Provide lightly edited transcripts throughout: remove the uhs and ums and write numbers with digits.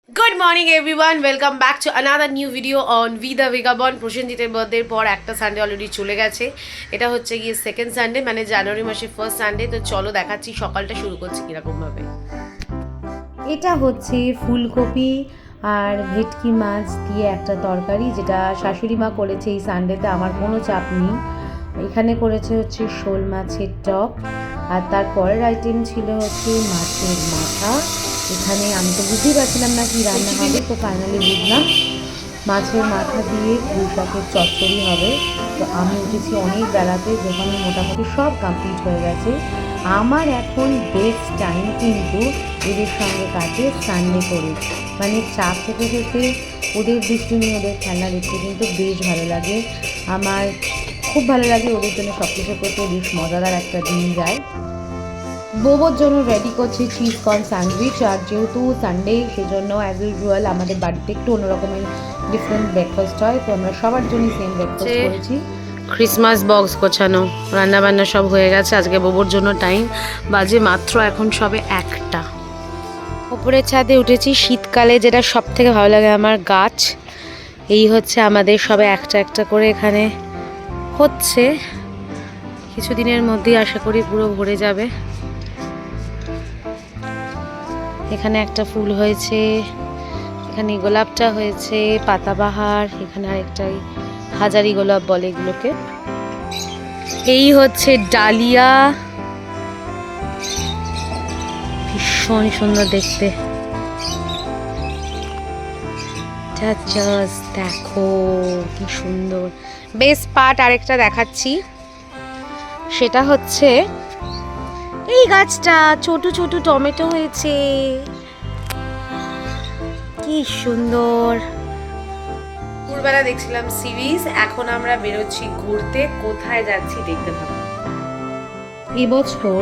Good morning everyone, welcome back to another new video on V the Vagabond. প্রসেনজিতের বার্থডের পর একটা Sunday already চলে গেছে। এটা হচ্ছে গিয়ে সেকেন্ড সানডে, মানে জানুয়ারি মাসের ফার্স্ট সানডে। তো চলো দেখাচ্ছি সকালটা শুরু করছি কিরকম ভাবে। এটা হচ্ছে ফুলকপি আর ভেটকি মাছ দিয়ে একটা তরকারি, যেটা শাশুড়ি মা করেছে এই সানডেতে। আমার কোনো চাপ নেই। এখানে করেছে হচ্ছে শোল মাছের টক, আর তার পরের আইটেম ছিল হচ্ছে মাছের মাথা। এখানে আমি তো বুঝতেই পারছিলাম না কি রান্না হবে, তো ফাইনালি বুঝলাম মাছের মাথা দিয়ে পুঁই শাকের চচ্চড়ি হবে। তো আমি উঠেছি অনেক বেলাতে, যখন মোটামুটি সব কমপ্লিট হয়ে গেছে। আমার এখন বেস্ট টাইম কিন্তু এদের সঙ্গে কাটে সানডে করে, মানে চা খেতে খেতে ওদের দুষ্টুমি, ওদের খেলনা দেখতে কিন্তু বেশ ভালো লাগে। আমার খুব ভালো লাগে ওদের জন্য সব কিছু করতে, বেশ মজাদার একটা দিন যায়। বোবোর জন্য রেডি করছি চিজ কর্ন স্যান্ডউইচ, আর যেহেতু সানডে সেজন্য অ্যাজ ইউজুয়াল আমাদের বাড়িতে একটু অন্যরকমের ডিফারেন্ট ব্রেকফাস্ট হয়, তো আমরা সবার জন্যই সেম ব্রেকফাস্ট করেছি। ক্রিসমাস বক্স গোছানো, রান্না বান্না সব হয়ে গেছে। আজকে বোবোর জন্য টাইম বাজে মাত্র এখন সবে 1টা। ওপরের ছাদে উঠেছি শীতকালে, যেটা সব থেকে ভালো লাগে আমার, গাছ। এই হচ্ছে আমাদের সবে একটা একটা করে এখানে হচ্ছে, কিছুদিনের মধ্যেই আশা করি পুরো ভরে যাবে। এখানে একটা ফুল হয়েছে, এখানে গোলাপটা হয়েছে, পাতাবাহার, এখানে আরেকটাই হাজারি গোলাপ বলে এগুলোকে। এই হচ্ছে ডালিয়া, ভীষণ সুন্দর দেখতে। জাস্ট দেখো কি সুন্দর। বেস্ট পার্ট আরেকটা দেখাচ্ছি, সেটা হচ্ছে এই গাছটা ছোট ছোট টমেটো হয়েছে, কি সুন্দর। দুপুরবেলা দেখছিলাম সিরিজ, এখন আমরা বেরোচ্ছি ঘুরতে। কোথায় যাচ্ছি দেখতে থাকো। এবছর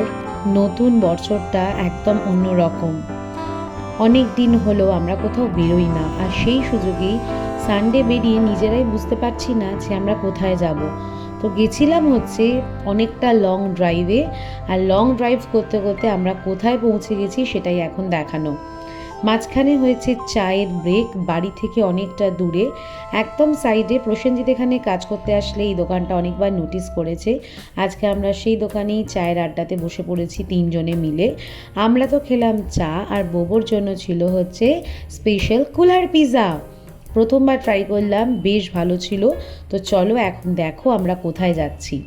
নতুন বছরটা একদম অন্যরকম। অনেক দিন হলো আমরা কোথাও বেরোই না, আর সেই সুযোগেই সানডে বেরিয়ে নিজেরাই বুঝতে পারছি না যে আমরা কোথায় যাব। তো গেছিলাম হচ্ছে অনেকটা লং ড্রাইভে, আর লং ড্রাইভ করতে করতে আমরা কোথায় পৌঁছে গেছি সেটাই এখন দেখানো। মাঝখানে হয়েছে চায়ের ব্রেক, বাড়ি থেকে অনেকটা দূরে, একদম সাইডে। প্রসেনজিৎ এখানে কাজ করতে আসলে এই দোকানটা অনেকবার নোটিস করেছে। আজকে আমরা সেই দোকানেই চায়ের আড্ডাতে বসে পড়েছি তিনজনে মিলে। আমরা তো খেলাম চা, আর বোবোর জন্য ছিল হচ্ছে স্পেশাল কুলার পিৎজা। প্রথমবার ট্রাই করলাম, বেশ ভালো ছিল। তো চলো এখন দেখো আমরা কোথায় যাচ্ছি।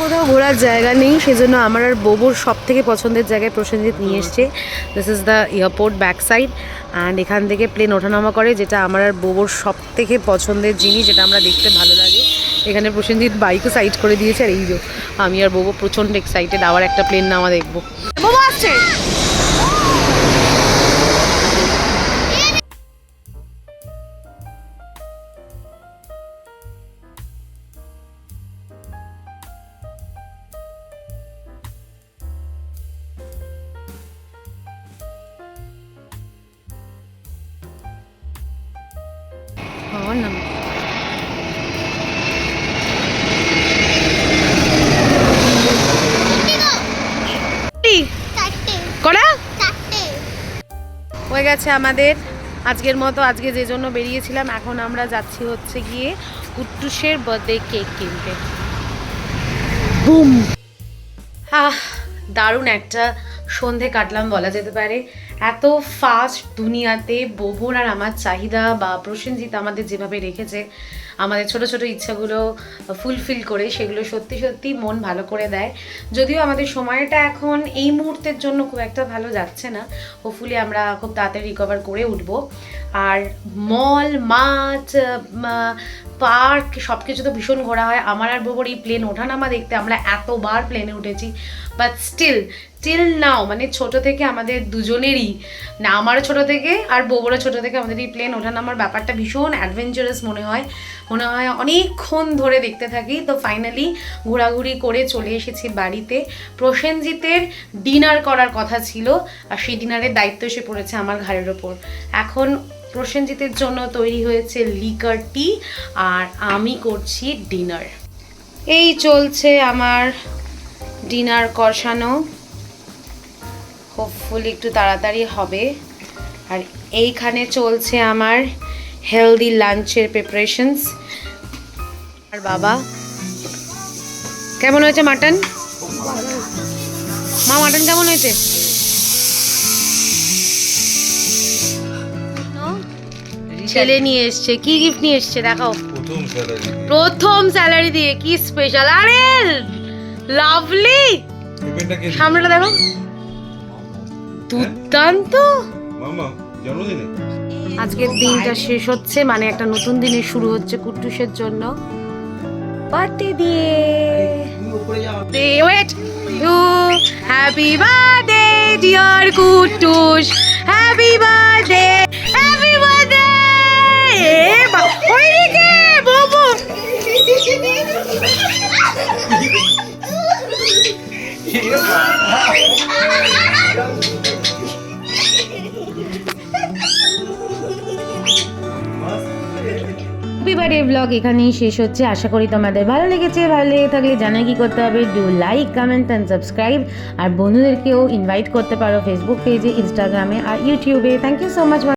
কোথাও ঘোরার জায়গা নেই, সেজন্য আমার আর বোবোর সব থেকে পছন্দের জায়গায় প্রসেনজিৎ নিয়ে এসছে। This is the airport back side, and এখান থেকে প্লেন ওঠানামা করে, যেটা আমার আর বোবোর সব থেকে পছন্দের জিনিস, যেটা আমরা দেখতে ভালো লাগে। এখানে প্রসেনজিৎ বাইকও সাইড করে দিয়েছে, আর এই যে আমি আর বোবো প্রচণ্ড এক্সাইটেড আবার একটা প্লেন নামা দেখবো। বোবো আসছে। আমার নাম করা হয়ে গেছে আমাদের আজকের মতো। আজকে যে জন্য বেরিয়েছিলাম, এখন আমরা যাচ্ছি হচ্ছে গিয়ে কুট্টুসের বার্থডে কেক কিনতে। বুম! দারুণ একটা সন্ধে কাটলাম বলা যেতে পারে। এত ফাস্ট দুনিয়াতে বোবোর আর আমার চাহিদা, বা প্রসেনজিৎ আমাদের যেভাবে রেখেছে আমাদের ছোট ছোট ইচ্ছাগুলো ফুলফিল করে, সেগুলো সত্যি সত্যি মন ভালো করে দেয়। যদিও আমাদের সময়টা এখন এই মুহূর্তের জন্য খুব একটা ভালো যাচ্ছে না, হোপফুলি আমরা খুব তাড়াতাড়ি রিকভার করে উঠবো। আর মল, মাছ, পার্ক সব কিছু তো ভীষণ ঘোরা হয়। আমার আর বোবোর এই প্লেন ওঠানামা দেখতে আমরা এতবার প্লেনে উঠেছি, বাট স্টিল নাও, মানে ছোট থেকে আমাদের দুজনেরই না আমারও ছোটো থেকে আর বউরও ছোটো থেকে আমাদের এই প্লেন ওঠা নামার ব্যাপারটা ভীষণ অ্যাডভেঞ্চারাস মনে হয় অনেকক্ষণ ধরে দেখতে থাকি। তো ফাইনালি ঘোরাঘুরি করে চলে এসেছি বাড়িতে। প্রসেনজিতের ডিনার করার কথা ছিল আর সেই ডিনারের দায়িত্ব এসে পড়েছে আমার ঘাড়ের ওপর। এখন প্রসেনজিতের জন্য তৈরি হয়েছে লিকার টি আর আমি করছি ডিনার। এই চলছে আমার ডিনার কষানো, হোপফুলি একটু তাড়াতাড়ি হবে। আর এইখানে চলছে আমার হেলদি লাঞ্চের প্রিপারেশনস। আর বাবা কেমন হয়েছে মাটন? মা মাটন কেমন হয়েছে? ছেলে নিয়ে এসছে, কি গিফট নিয়ে এসছে দেখাও। প্রথম স্যালারি দিয়ে কি স্পেশাল, আরে লাভলি। সামনেটা দেখো, দুর্দান্ত। আজকের দিনটা শেষ হচ্ছে, মানে একটা নতুন দিনের শুরু হচ্ছে কুট্টুসের জন্য। বার্থডে দিয়ে wait to happy birthday dear Kuttus, happy birthday, happy birthday. ওইদিকে বাবু এবারে ব্লগ এখানেই শেষ হচ্ছে। আশা করি তোমাদের ভালো লেগেছে। ভালো লেগে থাকলে জানাই কি করতে হবে, do like, comment and subscribe. আর বন্ধুদেরকেও ইনভাইট করতে পারো ফেসবুক পেজে, ইনস্টাগ্রামে আর ইউটিউবে। Thank you so much.